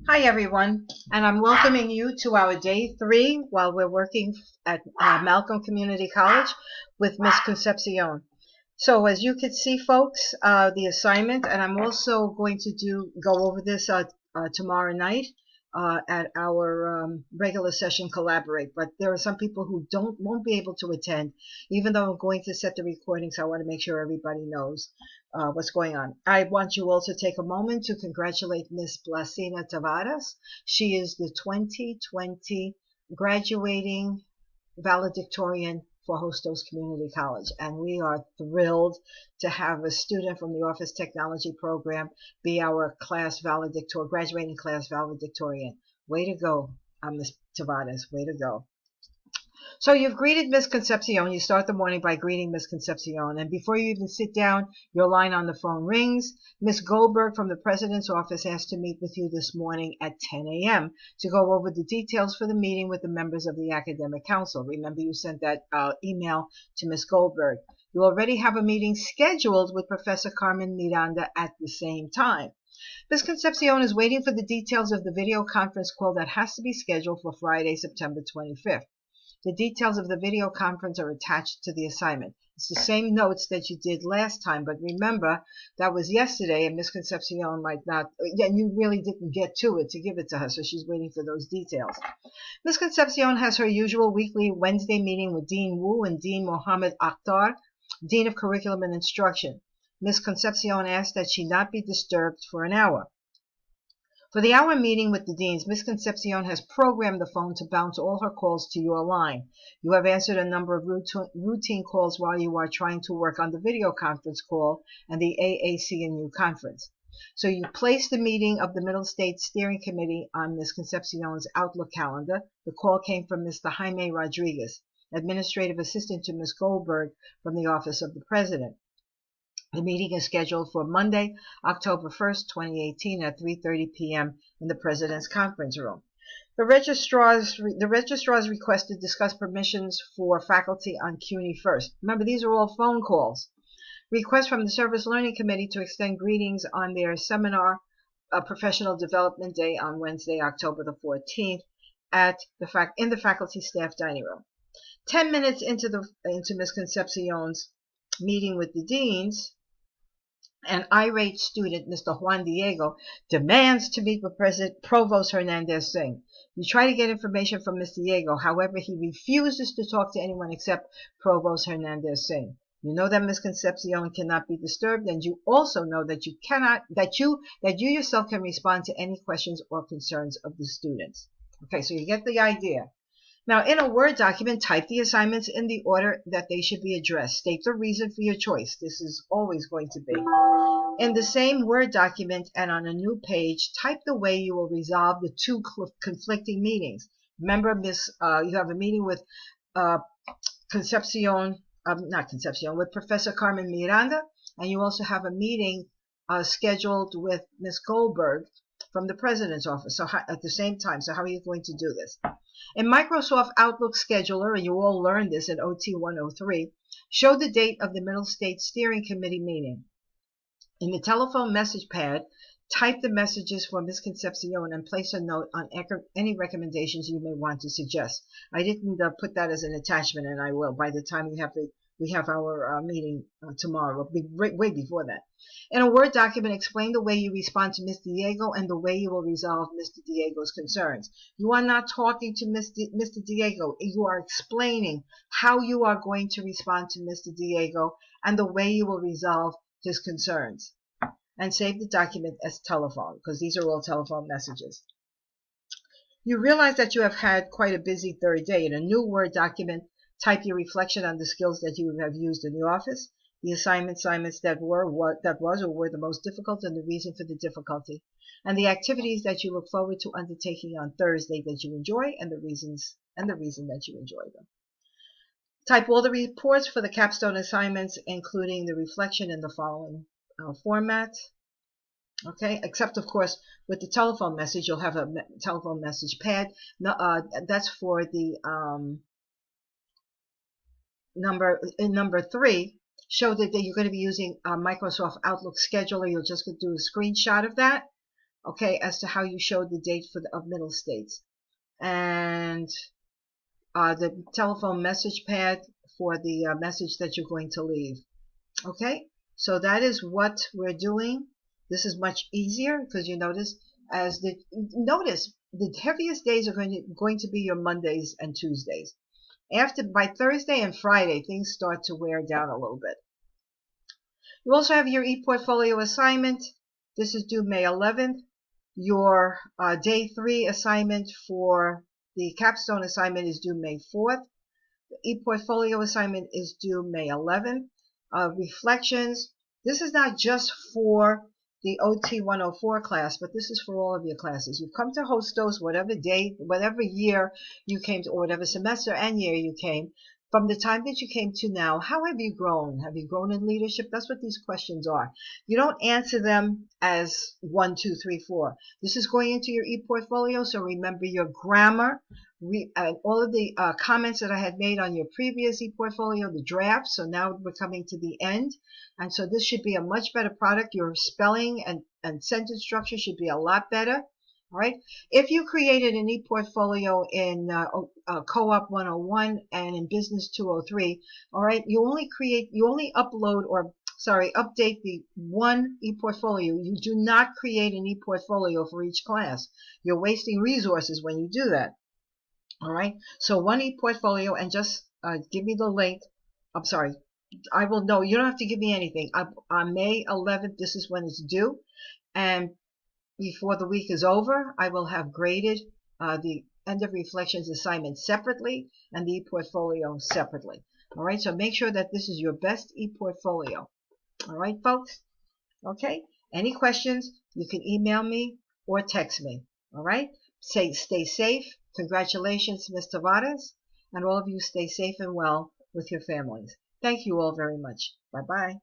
Hi everyone, and I'm welcoming you to our day 3 while we're working at Malcolm Community College with Miss Concepcion. So as you can see, folks, the assignment, and I'm also going to go over this tomorrow night at our regular session collaborate. But there are some people who won't be able to attend, even though I'm going to set the recording. So I want to make sure everybody knows what's going on. I want you all to take a moment to congratulate Miss Blasina Tavares. She is the 2020 graduating valedictorian for Hostos Community College, and we are thrilled to have a student from the Office Technology program be our graduating class valedictorian. Way to go, Miss Tavares, way to go. So you've greeted Miss Concepcion. You start the morning by greeting Miss Concepcion, and before you even sit down, your line on the phone rings. Miss Goldberg from the President's office asked to meet with you this morning at 10 a.m. to go over the details for the meeting with the members of the Academic Council. Remember, you sent that email to Miss Goldberg. You already have a meeting scheduled with Professor Carmen Miranda at the same time. Miss Concepcion is waiting for the details of the video conference call that has to be scheduled for Friday, September 25th. The details of the video conference are attached to the assignment. It's the same notes that you did last time, but remember, that was yesterday, and Miss Concepcion might not, and you really didn't get to it to give it to her, so she's waiting for those details. Miss Concepcion has her usual weekly Wednesday meeting with Dean Wu and Dean Mohammed Akhtar, Dean of Curriculum and Instruction. Miss Concepcion asked that she not be disturbed for an hour. For the hour meeting with the deans, Miss Concepcion has programmed the phone to bounce all her calls to your line. You have answered a number of routine calls while you are trying to work on the video conference call and the AAC&U conference. So you place the meeting of the Middle States Steering Committee on Miss Concepcion's Outlook calendar. The call came from Mr. Jaime Rodriguez, Administrative Assistant to Miss Goldberg from the Office of the President. The meeting is scheduled for Monday, October 1st, 2018 at 3:30 p.m. in the President's Conference Room. The registrars request to discuss permissions for faculty on CUNY first. Remember, these are all phone calls. Request from the Service Learning Committee to extend greetings on their seminar, Professional Development Day on Wednesday, October the 14th in the faculty staff dining room. 10 minutes into Ms. Concepcion's meeting with the deans, an irate student, Mr. Juan Diego, demands to meet with Provost Hernandez Singh. You try to get information from Mr. Diego, however, he refuses to talk to anyone except Provost Hernandez Singh. You know that Ms. Concepcion cannot be disturbed, and you also know that you yourself can respond to any questions or concerns of the students. Okay, so you get the idea. Now, in a Word document, type the assignments in the order that they should be addressed. State the reason for your choice. This is always going to be. In the same Word document and on a new page, type the way you will resolve the two conflicting meetings. Remember, you have a meeting with with Professor Carmen Miranda, and you also have a meeting scheduled with Miss Goldberg from the President's office. So at the same time, so how are you going to do this? In Microsoft Outlook Scheduler, and you all learned this in OT 103, show the date of the Middle States Steering Committee meeting. In the telephone message pad, type the messages for Ms. Concepcion and place a note on any recommendations you may want to suggest. I didn't put that as an attachment, and I will by the time we have our meeting tomorrow. It'll be way before that. In a Word document, explain the way you respond to Mr. Diego and the way you will resolve Mr. Diego's concerns. You are not talking to Mr. Diego. You are explaining how you are going to respond to Mr. Diego and the way you will resolve his concerns. And save the document as telephone, because these are all telephone messages. You realize that you have had quite a busy third day. In a new Word document, type your reflection on the skills that you have used in the office, the assignments that were the most difficult and the reason for the difficulty, and the activities that you look forward to undertaking on Thursday that you enjoy and the reason that you enjoy them. Type all the reports for the capstone assignments, including the reflection in the following format. Okay, except of course with the telephone message, you'll have a telephone message pad. That's for the number 3. Show that you're going to be using Microsoft Outlook Scheduler. You'll just do a screenshot of that. okay, as to how you showed the date of middle states, and the telephone message pad for the message that you're going to leave. Okay, so that is what we're doing. This is much easier because you notice the heaviest days are going to be your Mondays and Tuesdays. By Thursday and Friday, things start to wear down a little bit. You also have your ePortfolio assignment. This is due May 11th. Your day 3 assignment for the Capstone assignment is due May 4th. The ePortfolio assignment is due May 11th. Reflections. This is not just for the OT 104 class, but this is for all of your classes. You come to Hostos whatever day, whatever year you came to, or whatever semester and year you came. From the time that you came to now, how have you grown? Have you grown in leadership? That's what these questions are. You don't answer them as 1, 2, 3, 4. This is going into your ePortfolio, so remember your grammar, all of the comments that I had made on your previous ePortfolio, the draft. So now we're coming to the end. And so this should be a much better product. Your spelling and sentence structure should be a lot better. All right. If you created an ePortfolio in Co-op 101 and in Business 203, all right, you only update the one ePortfolio. You do not create an ePortfolio for each class. You're wasting resources when you do that. All right. So one ePortfolio, and just give me the link. I'm sorry. I will know. You don't have to give me anything. On May 11th, this is when it's due. And before the week is over, I will have graded the end of reflections assignment separately and the ePortfolio separately. All right, so make sure that this is your best ePortfolio. All right, folks? Okay, any questions, you can email me or text me. All right, stay safe. Congratulations, Ms. Tavares, and all of you stay safe and well with your families. Thank you all very much. Bye-bye.